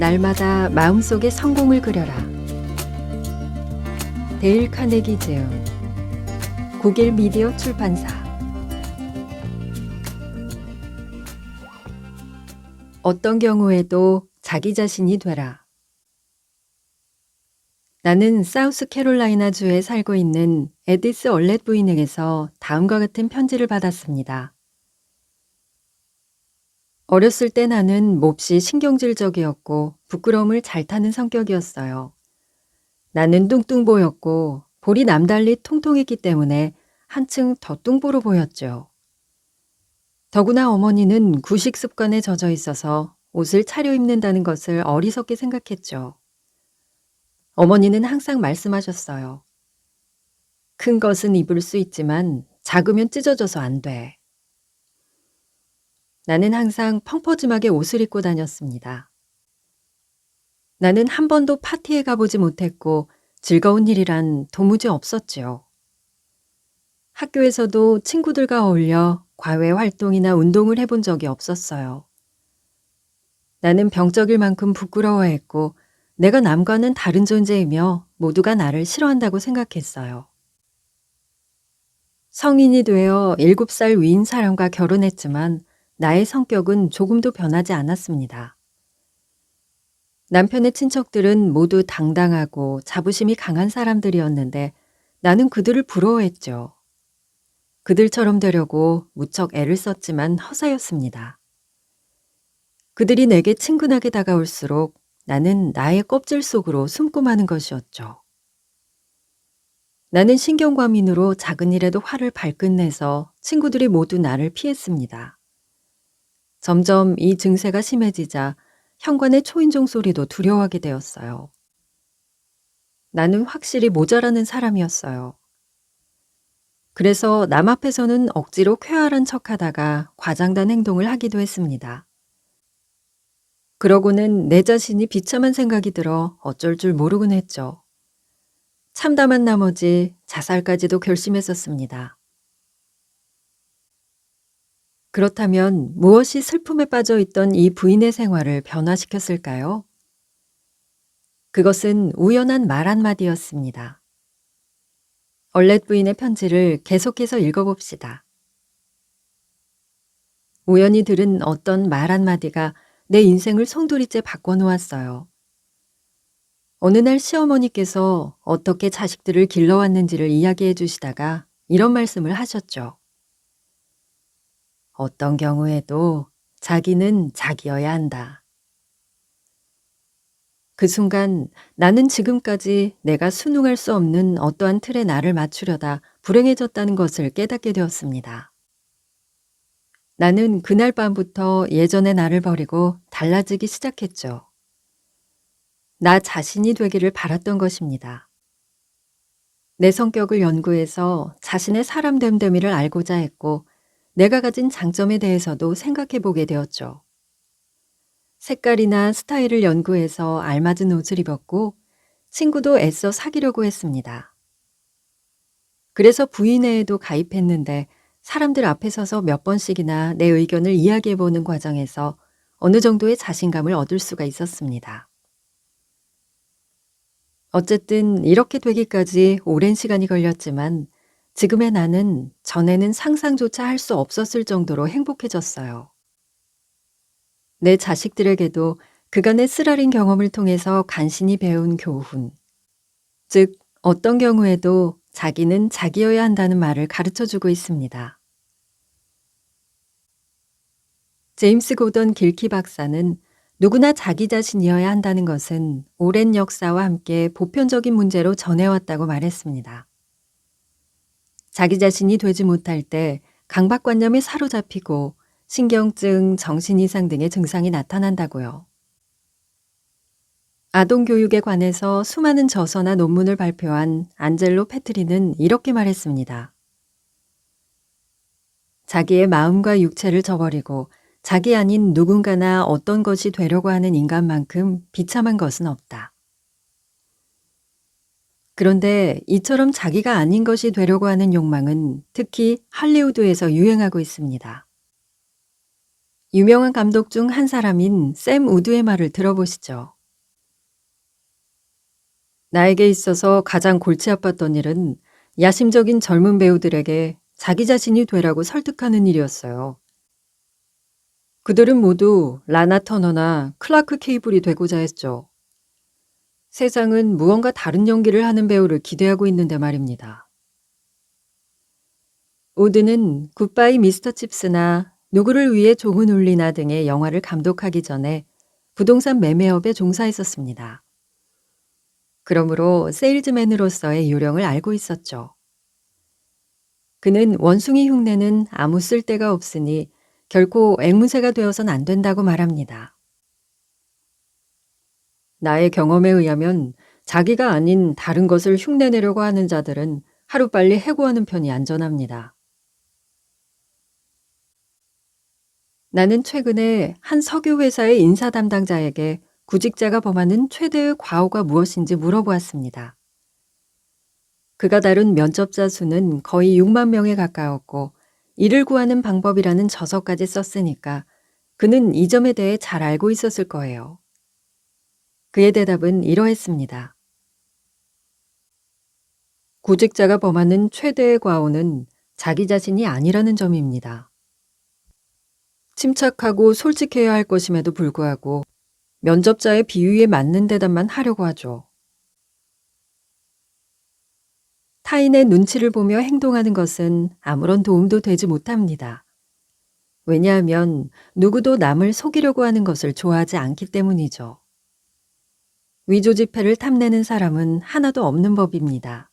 날마다 마음속에 성공을 그려라. 데일 카네기 제음, 국일 미디어 출판사. 어떤 경우에도 자기 자신이 되라. 나는 사우스캐롤라이나주에 살고 있는 에디스 얼렛 부인에게서 다음과 같은 편지를 받았습니다. 어렸을 때 나는 몹시 신경질적이었고 부끄러움을 잘 타는 성격이었어요. 나는 뚱뚱 보였고 볼이 남달리 통통했기 때문에 한층 더 뚱보로 보였죠. 더구나 어머니는 구식 습관에 젖어 있어서 옷을 차려입는다는 것을 어리석게 생각했죠. 어머니는 항상 말씀하셨어요. 큰 것은 입을 수 있지만 작으면 찢어져서 안 돼. 나는 항상 펑퍼짐하게 옷을 입고 다녔습니다. 나는 한 번도 파티에 가보지 못했고 즐거운 일이란 도무지 없었지요. 학교에서도 친구들과 어울려 과외 활동이나 운동을 해본 적이 없었어요. 나는 병적일 만큼 부끄러워했고 내가 남과는 다른 존재이며 모두가 나를 싫어한다고 생각했어요. 성인이 되어 7살 위인 사람과 결혼했지만 나의 성격은 조금도 변하지 않았습니다. 남편의 친척들은 모두 당당하고 자부심이 강한 사람들이었는데 나는 그들을 부러워했죠. 그들처럼 되려고 무척 애를 썼지만 허사였습니다. 그들이 내게 친근하게 다가올수록 나는 나의 껍질 속으로 숨고 마는 것이었죠. 나는 신경과민으로 작은 일에도 화를 발끈 내서 친구들이 모두 나를 피했습니다. 점점 이 증세가 심해지자 현관의 초인종 소리도 두려워하게 되었어요. 나는 확실히 모자라는 사람이었어요. 그래서 남 앞에서는 억지로 쾌활한 척하다가 과장된 행동을 하기도 했습니다. 그러고는 내 자신이 비참한 생각이 들어 어쩔 줄 모르곤 했죠. 참담한 나머지 자살까지도 결심했었습니다. 그렇다면 무엇이 슬픔에 빠져 있던 이 부인의 생활을 변화시켰을까요? 그것은 우연한 말 한마디였습니다. 얼렛 부인의 편지를 계속해서 읽어봅시다. 우연히 들은 어떤 말 한마디가 내 인생을 송두리째 바꿔놓았어요. 어느 날 시어머니께서 어떻게 자식들을 길러왔는지를 이야기해 주시다가 이런 말씀을 하셨죠. 어떤 경우에도 자기는 자기여야 한다. 그 순간 나는 지금까지 내가 순응할 수 없는 어떠한 틀에 나를 맞추려다 불행해졌다는 것을 깨닫게 되었습니다. 나는 그날 밤부터 예전의 나를 버리고 달라지기 시작했죠. 나 자신이 되기를 바랐던 것입니다. 내 성격을 연구해서 자신의 사람됨됨이를 알고자 했고 내가 가진 장점에 대해서도 생각해 보게 되었죠. 색깔이나 스타일을 연구해서 알맞은 옷을 입었고 친구도 애써 사귀려고 했습니다. 그래서 부인회에도 가입했는데 사람들 앞에 서서 몇 번씩이나 내 의견을 이야기해 보는 과정에서 어느 정도의 자신감을 얻을 수가 있었습니다. 어쨌든 이렇게 되기까지 오랜 시간이 걸렸지만 지금의 나는 전에는 상상조차 할 수 없었을 정도로 행복해졌어요. 내 자식들에게도 그간의 쓰라린 경험을 통해서 간신히 배운 교훈, 즉 어떤 경우에도 자기는 자기여야 한다는 말을 가르쳐주고 있습니다. 제임스 고던 길키 박사는 누구나 자기 자신이어야 한다는 것은 오랜 역사와 함께 보편적인 문제로 전해왔다고 말했습니다. 자기 자신이 되지 못할 때 강박관념에 사로잡히고 신경증, 정신이상 등의 증상이 나타난다고요. 아동교육에 관해서 수많은 저서나 논문을 발표한 안젤로 페트리는 이렇게 말했습니다. 자기의 마음과 육체를 저버리고 자기 아닌 누군가나 어떤 것이 되려고 하는 인간만큼 비참한 것은 없다. 그런데 이처럼 자기가 아닌 것이 되려고 하는 욕망은 특히 할리우드에서 유행하고 있습니다. 유명한 감독 중 한 사람인 샘 우드의 말을 들어보시죠. 나에게 있어서 가장 골치 아팠던 일은 야심적인 젊은 배우들에게 자기 자신이 되라고 설득하는 일이었어요. 그들은 모두 라나 터너나 클라크 케이블이 되고자 했죠. 세상은 무언가 다른 연기를 하는 배우를 기대하고 있는데 말입니다. 우드는 굿바이 미스터 칩스나 누구를 위해 종은 울리나 등의 영화를 감독하기 전에 부동산 매매업에 종사했었습니다. 그러므로 세일즈맨으로서의 요령을 알고 있었죠. 그는 원숭이 흉내는 아무 쓸데가 없으니 결코 앵무새가 되어선 안 된다고 말합니다. 나의 경험에 의하면 자기가 아닌 다른 것을 흉내내려고 하는 자들은 하루빨리 해고하는 편이 안전합니다. 나는 최근에 한 석유 회사의 인사 담당자에게 구직자가 범하는 최대의 과오가 무엇인지 물어보았습니다. 그가 다룬 면접자 수는 거의 6만 명에 가까웠고 일을 구하는 방법이라는 저서까지 썼으니까 그는 이 점에 대해 잘 알고 있었을 거예요. 그의 대답은 이러했습니다. 구직자가 범하는 최대의 과오는 자기 자신이 아니라는 점입니다. 침착하고 솔직해야 할 것임에도 불구하고 면접자의 비위에 맞는 대답만 하려고 하죠. 타인의 눈치를 보며 행동하는 것은 아무런 도움도 되지 못합니다. 왜냐하면 누구도 남을 속이려고 하는 것을 좋아하지 않기 때문이죠. 위조지폐를 탐내는 사람은 하나도 없는 법입니다.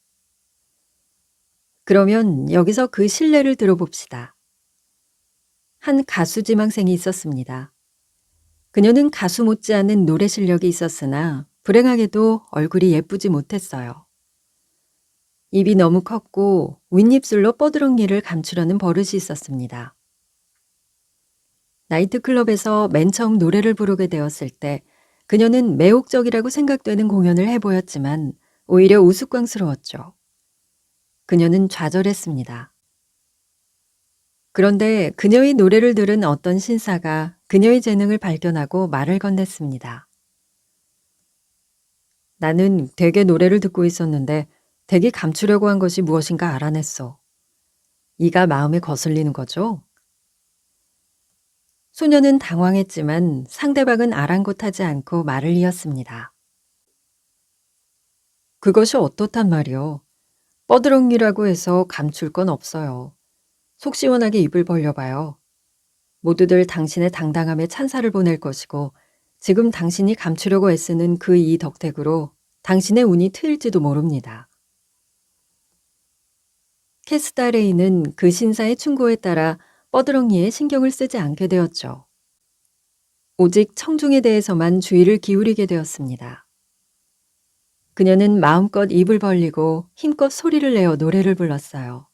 그러면 여기서 그 실례를 들어봅시다. 한 가수 지망생이 있었습니다. 그녀는 가수 못지않은 노래 실력이 있었으나 불행하게도 얼굴이 예쁘지 못했어요. 입이 너무 컸고 윗입술로 뻐드렁니를 감추려는 버릇이 있었습니다. 나이트클럽에서 맨 처음 노래를 부르게 되었을 때 그녀는 매혹적이라고 생각되는 공연을 해보였지만 오히려 우스꽝스러웠죠. 그녀는 좌절했습니다. 그런데 그녀의 노래를 들은 어떤 신사가 그녀의 재능을 발견하고 말을 건넸습니다. 나는 댁의 노래를 듣고 있었는데 댁이 감추려고 한 것이 무엇인가 알아냈어. 이가 마음에 거슬리는 거죠? 소녀는 당황했지만 상대방은 아랑곳하지 않고 말을 이었습니다. 그것이 어떻단 말이요. 뻐드렁니라고 해서 감출 건 없어요. 속 시원하게 입을 벌려봐요. 모두들 당신의 당당함에 찬사를 보낼 것이고 지금 당신이 감추려고 애쓰는 그 이 덕택으로 당신의 운이 트일지도 모릅니다. 캐스다레이는 그 신사의 충고에 따라 뻐드렁니에 신경을 쓰지 않게 되었죠. 오직 청중에 대해서만 주의를 기울이게 되었습니다. 그녀는 마음껏 입을 벌리고 힘껏 소리를 내어 노래를 불렀어요.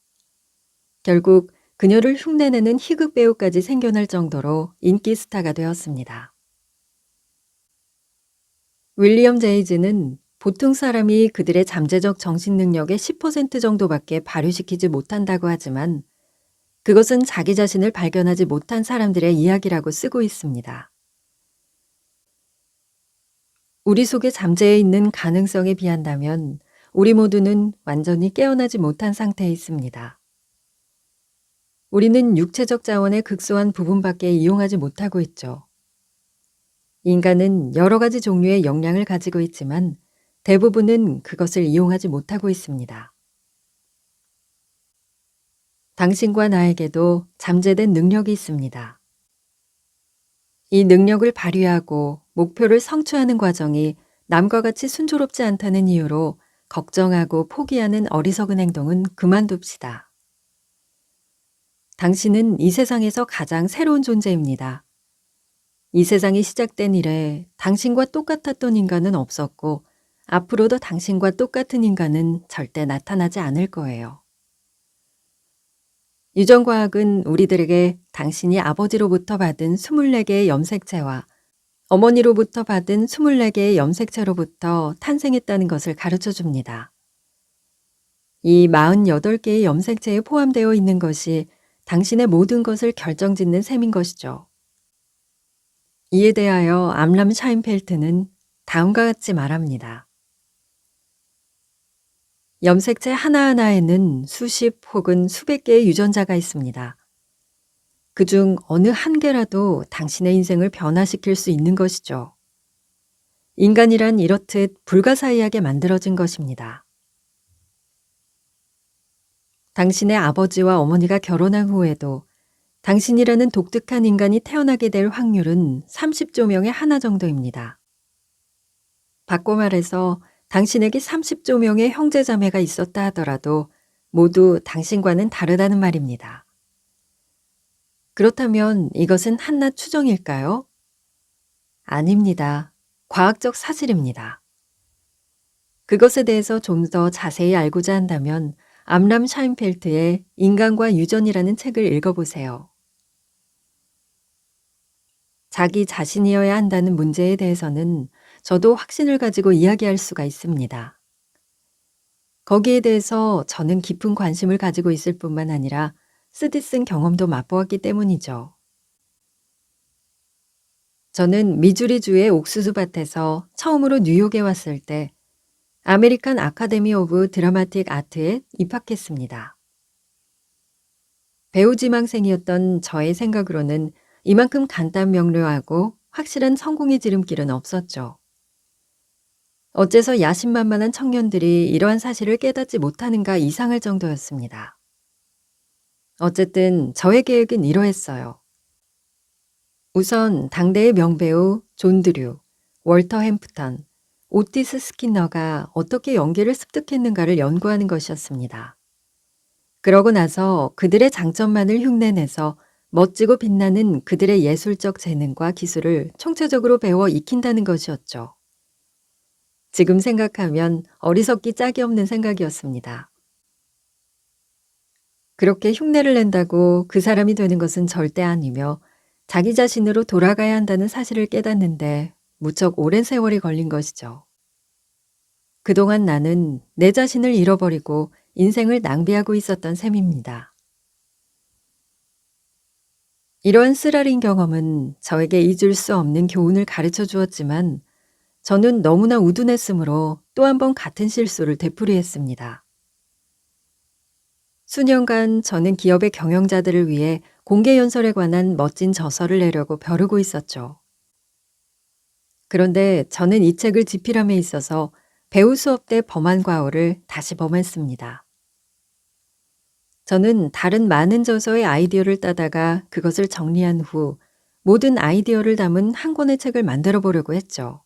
결국 그녀를 흉내내는 희극 배우까지 생겨날 정도로 인기 스타가 되었습니다. 윌리엄 제이즈는 보통 사람이 그들의 잠재적 정신 능력의 10% 정도밖에 발휘시키지 못한다고 하지만 그것은 자기 자신을 발견하지 못한 사람들의 이야기라고 쓰고 있습니다. 우리 속에 잠재해 있는 가능성에 비한다면 우리 모두는 완전히 깨어나지 못한 상태에 있습니다. 우리는 육체적 자원의 극소한 부분밖에 이용하지 못하고 있죠. 인간은 여러 가지 종류의 역량을 가지고 있지만 대부분은 그것을 이용하지 못하고 있습니다. 당신과 나에게도 잠재된 능력이 있습니다. 이 능력을 발휘하고 목표를 성취하는 과정이 남과 같이 순조롭지 않다는 이유로 걱정하고 포기하는 어리석은 행동은 그만둡시다. 당신은 이 세상에서 가장 새로운 존재입니다. 이 세상이 시작된 이래 당신과 똑같았던 인간은 없었고 앞으로도 당신과 똑같은 인간은 절대 나타나지 않을 거예요. 유전과학은 우리들에게 당신이 아버지로부터 받은 24개의 염색체와 어머니로부터 받은 24개의 염색체로부터 탄생했다는 것을 가르쳐 줍니다. 이 48개의 염색체에 포함되어 있는 것이 당신의 모든 것을 결정짓는 셈인 것이죠. 이에 대하여 암람 샤인펠트는 다음과 같이 말합니다. 염색체 하나하나에는 수십 혹은 수백 개의 유전자가 있습니다. 그중 어느 한 개라도 당신의 인생을 변화시킬 수 있는 것이죠. 인간이란 이렇듯 불가사의하게 만들어진 것입니다. 당신의 아버지와 어머니가 결혼한 후에도 당신이라는 독특한 인간이 태어나게 될 확률은 30조 명의 하나 정도입니다. 바꿔 말해서 당신에게 30조 명의 형제자매가 있었다 하더라도 모두 당신과는 다르다는 말입니다. 그렇다면 이것은 한낱 추정일까요? 아닙니다. 과학적 사실입니다. 그것에 대해서 좀 더 자세히 알고자 한다면 암람 샤인펠트의 인간과 유전이라는 책을 읽어보세요. 자기 자신이어야 한다는 문제에 대해서는 저도 확신을 가지고 이야기할 수가 있습니다. 거기에 대해서 저는 깊은 관심을 가지고 있을 뿐만 아니라 쓰디 쓴 경험도 맛보았기 때문이죠. 저는 미주리주의 옥수수 밭에서 처음으로 뉴욕에 왔을 때 아메리칸 아카데미 오브 드라마틱 아트에 입학했습니다. 배우 지망생이었던 저의 생각으로는 이만큼 간단 명료하고 확실한 성공의 지름길은 없었죠. 어째서 야심만만한 청년들이 이러한 사실을 깨닫지 못하는가 이상할 정도였습니다. 어쨌든 저의 계획은 이러했어요. 우선 당대의 명배우 존 드류, 월터 햄프턴, 오티스 스킨너가 어떻게 연기를 습득했는가를 연구하는 것이었습니다. 그러고 나서 그들의 장점만을 흉내내서 멋지고 빛나는 그들의 예술적 재능과 기술을 총체적으로 배워 익힌다는 것이었죠. 지금 생각하면 어리석기 짝이 없는 생각이었습니다. 그렇게 흉내를 낸다고 그 사람이 되는 것은 절대 아니며 자기 자신으로 돌아가야 한다는 사실을 깨닫는데 무척 오랜 세월이 걸린 것이죠. 그동안 나는 내 자신을 잃어버리고 인생을 낭비하고 있었던 셈입니다. 이러한 쓰라린 경험은 저에게 잊을 수 없는 교훈을 가르쳐 주었지만 저는 너무나 우둔했으므로 또 한 번 같은 실수를 되풀이했습니다. 수년간 저는 기업의 경영자들을 위해 공개 연설에 관한 멋진 저서를 내려고 벼르고 있었죠. 그런데 저는 이 책을 집필함에 있어서 배우 수업 때 범한 과오를 다시 범했습니다. 저는 다른 많은 저서의 아이디어를 따다가 그것을 정리한 후 모든 아이디어를 담은 한 권의 책을 만들어 보려고 했죠.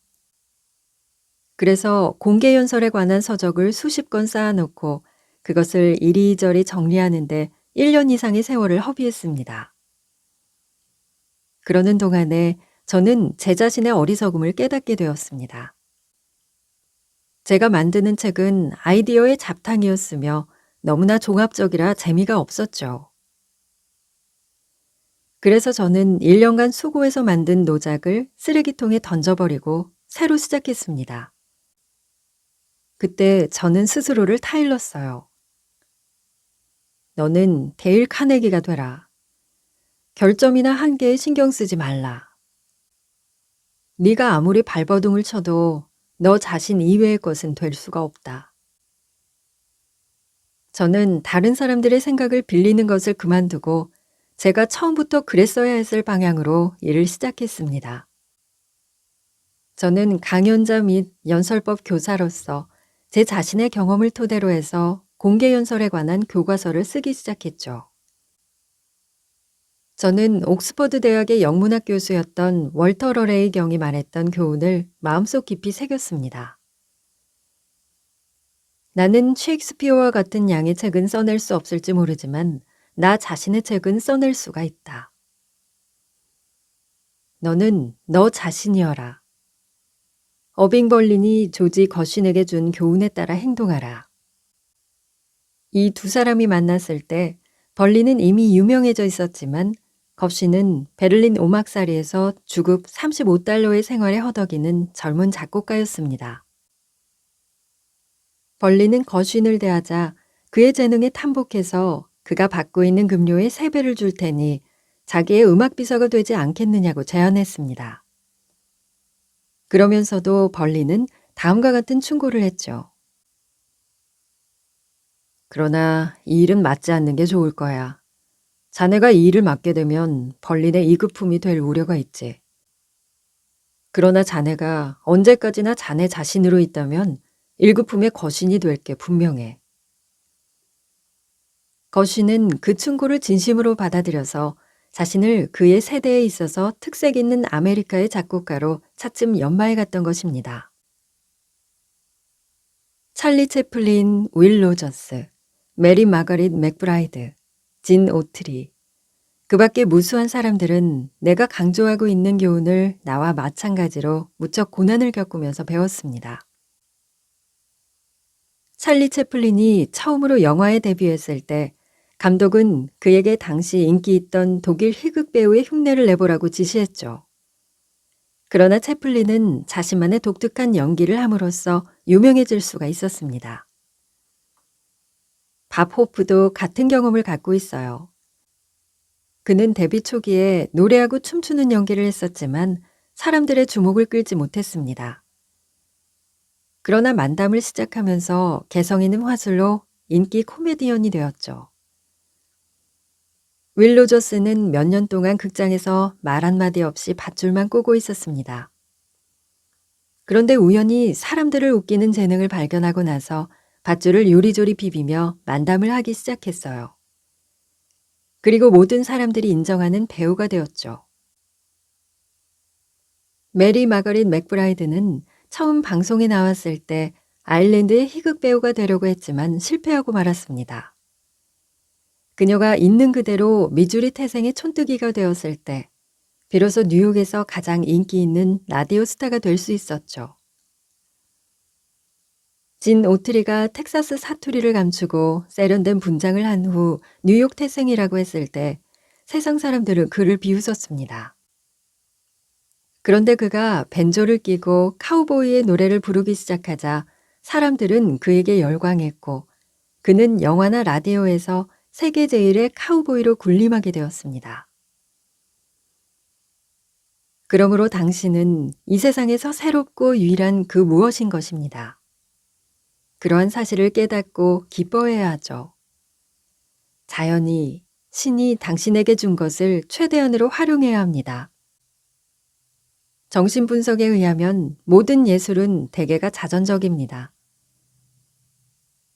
그래서 공개 연설에 관한 서적을 수십 권 쌓아놓고 그것을 이리저리 정리하는데 1년 이상의 세월을 허비했습니다. 그러는 동안에 저는 제 자신의 어리석음을 깨닫게 되었습니다. 제가 만드는 책은 아이디어의 잡탕이었으며 너무나 종합적이라 재미가 없었죠. 그래서 저는 1년간 수고해서 만든 노작을 쓰레기통에 던져버리고 새로 시작했습니다. 그때 저는 스스로를 타일렀어요. 너는 데일 카네기가 되라. 결점이나 한계에 신경 쓰지 말라. 네가 아무리 발버둥을 쳐도 너 자신 이외의 것은 될 수가 없다. 저는 다른 사람들의 생각을 빌리는 것을 그만두고 제가 처음부터 그랬어야 했을 방향으로 일을 시작했습니다. 저는 강연자 및 연설법 교사로서 제 자신의 경험을 토대로 해서 공개 연설에 관한 교과서를 쓰기 시작했죠. 저는 옥스퍼드 대학의 영문학 교수였던 월터 러레이 경이 말했던 교훈을 마음속 깊이 새겼습니다. 나는 셰익스피어와 같은 양의 책은 써낼 수 없을지 모르지만 나 자신의 책은 써낼 수가 있다. 너는 너 자신이어라. 어빙 벌린이 조지 거신에게 준 교훈에 따라 행동하라. 이 두 사람이 만났을 때 벌린은 이미 유명해져 있었지만 겁신은 베를린 오막살이에서 주급 35달러의 생활에 허덕이는 젊은 작곡가였습니다. 벌린은 거신을 대하자 그의 재능에 탐복해서 그가 받고 있는 급료의 3배를 줄 테니 자기의 음악 비서가 되지 않겠느냐고 제안했습니다. 그러면서도 벌린은 다음과 같은 충고를 했죠. 그러나 이 일은 맡지 않는 게 좋을 거야. 자네가 이 일을 맡게 되면 벌린의 이급품이 될 우려가 있지. 그러나 자네가 언제까지나 자네 자신으로 있다면 일급품의 거신이 될 게 분명해. 거신은 그 충고를 진심으로 받아들여서 자신을 그의 세대에 있어서 특색 있는 아메리카의 작곡가로 차츰 연마해 갔던 것입니다. 찰리 채플린, 윌 로저스, 메리 마거릿 맥브라이드, 진 오트리, 그 밖에 무수한 사람들은 내가 강조하고 있는 교훈을 나와 마찬가지로 무척 고난을 겪으면서 배웠습니다. 찰리 채플린이 처음으로 영화에 데뷔했을 때 감독은 그에게 당시 인기 있던 독일 희극 배우의 흉내를 내보라고 지시했죠. 그러나 채플린은 자신만의 독특한 연기를 함으로써 유명해질 수가 있었습니다. 밥 호프도 같은 경험을 갖고 있어요. 그는 데뷔 초기에 노래하고 춤추는 연기를 했었지만 사람들의 주목을 끌지 못했습니다. 그러나 만담을 시작하면서 개성 있는 화술로 인기 코미디언이 되었죠. 윌 로저스는 몇 년 동안 극장에서 말 한마디 없이 밧줄만 꼬고 있었습니다. 그런데 우연히 사람들을 웃기는 재능을 발견하고 나서 밧줄을 요리조리 비비며 만담을 하기 시작했어요. 그리고 모든 사람들이 인정하는 배우가 되었죠. 메리 마거릿 맥브라이드는 처음 방송에 나왔을 때 아일랜드의 희극 배우가 되려고 했지만 실패하고 말았습니다. 그녀가 있는 그대로 미주리 태생의 촌뜨기가 되었을 때 비로소 뉴욕에서 가장 인기 있는 라디오 스타가 될 수 있었죠. 진 오트리가 텍사스 사투리를 감추고 세련된 분장을 한 후 뉴욕 태생이라고 했을 때 세상 사람들은 그를 비웃었습니다. 그런데 그가 벤조를 끼고 카우보이의 노래를 부르기 시작하자 사람들은 그에게 열광했고 그는 영화나 라디오에서 세계 제일의 카우보이로 군림하게 되었습니다. 그러므로 당신은 이 세상에서 새롭고 유일한 그 무엇인 것입니다. 그러한 사실을 깨닫고 기뻐해야 하죠. 자연이, 신이 당신에게 준 것을 최대한으로 활용해야 합니다. 정신분석에 의하면 모든 예술은 대개가 자전적입니다.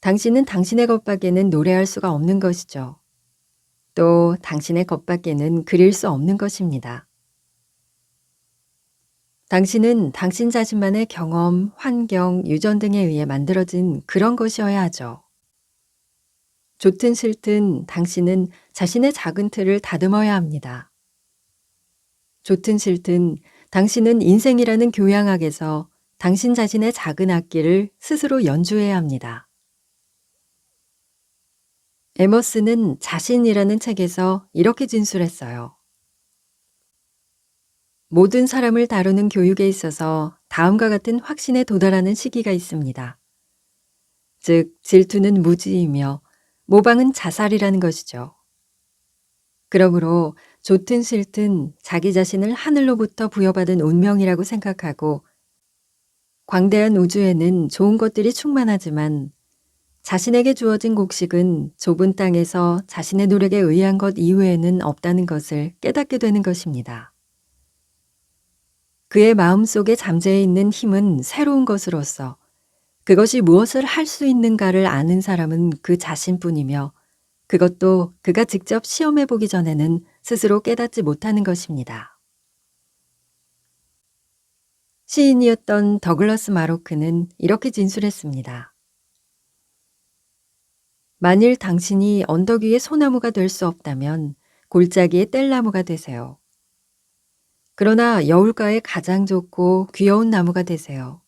당신은 당신의 것 밖에는 노래할 수가 없는 것이죠. 또 당신의 것 밖에는 그릴 수 없는 것입니다. 당신은 당신 자신만의 경험, 환경, 유전 등에 의해 만들어진 그런 것이어야 하죠. 좋든 싫든 당신은 자신의 작은 틀을 다듬어야 합니다. 좋든 싫든 당신은 인생이라는 교향악에서 당신 자신의 작은 악기를 스스로 연주해야 합니다. 에머스는 자신이라는 책에서 이렇게 진술했어요. 모든 사람을 다루는 교육에 있어서 다음과 같은 확신에 도달하는 시기가 있습니다. 즉, 질투는 무지이며 모방은 자살이라는 것이죠. 그러므로 좋든 싫든 자기 자신을 하늘로부터 부여받은 운명이라고 생각하고 광대한 우주에는 좋은 것들이 충만하지만 자신에게 주어진 곡식은 좁은 땅에서 자신의 노력에 의한 것 이외에는 없다는 것을 깨닫게 되는 것입니다. 그의 마음속에 잠재해 있는 힘은 새로운 것으로서 그것이 무엇을 할 수 있는가를 아는 사람은 그 자신뿐이며 그것도 그가 직접 시험해 보기 전에는 스스로 깨닫지 못하는 것입니다. 시인이었던 더글러스 마로크는 이렇게 진술했습니다. 만일 당신이 언덕 위의 소나무가 될 수 없다면 골짜기의 뗄나무가 되세요. 그러나 여울가에 가장 좋고 귀여운 나무가 되세요.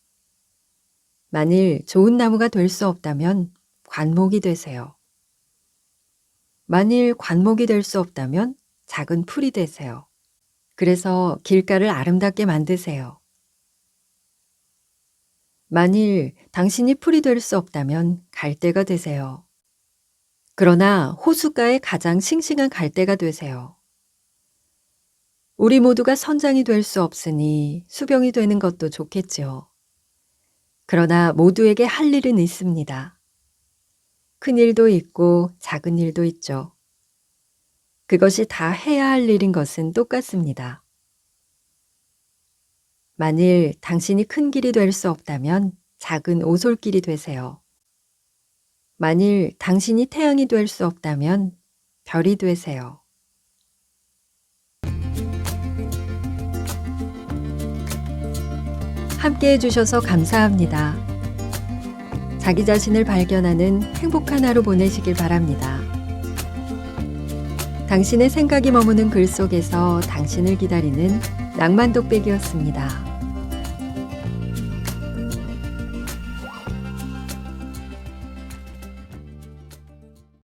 만일 좋은 나무가 될 수 없다면 관목이 되세요. 만일 관목이 될 수 없다면 작은 풀이 되세요. 그래서 길가를 아름답게 만드세요. 만일 당신이 풀이 될 수 없다면 갈대가 되세요. 그러나 호숫가의 가장 싱싱한 갈대가 되세요. 우리 모두가 선장이 될 수 없으니 수병이 되는 것도 좋겠지요. 그러나 모두에게 할 일은 있습니다. 큰 일도 있고 작은 일도 있죠. 그것이 다 해야 할 일인 것은 똑같습니다. 만일 당신이 큰 길이 될 수 없다면 작은 오솔길이 되세요. 만일 당신이 태양이 될 수 없다면 별이 되세요. 함께 해주셔서 감사합니다. 자기 자신을 발견하는 행복한 하루 보내시길 바랍니다. 당신의 생각이 머무는 글 속에서 당신을 기다리는 낭만 독백이었습니다.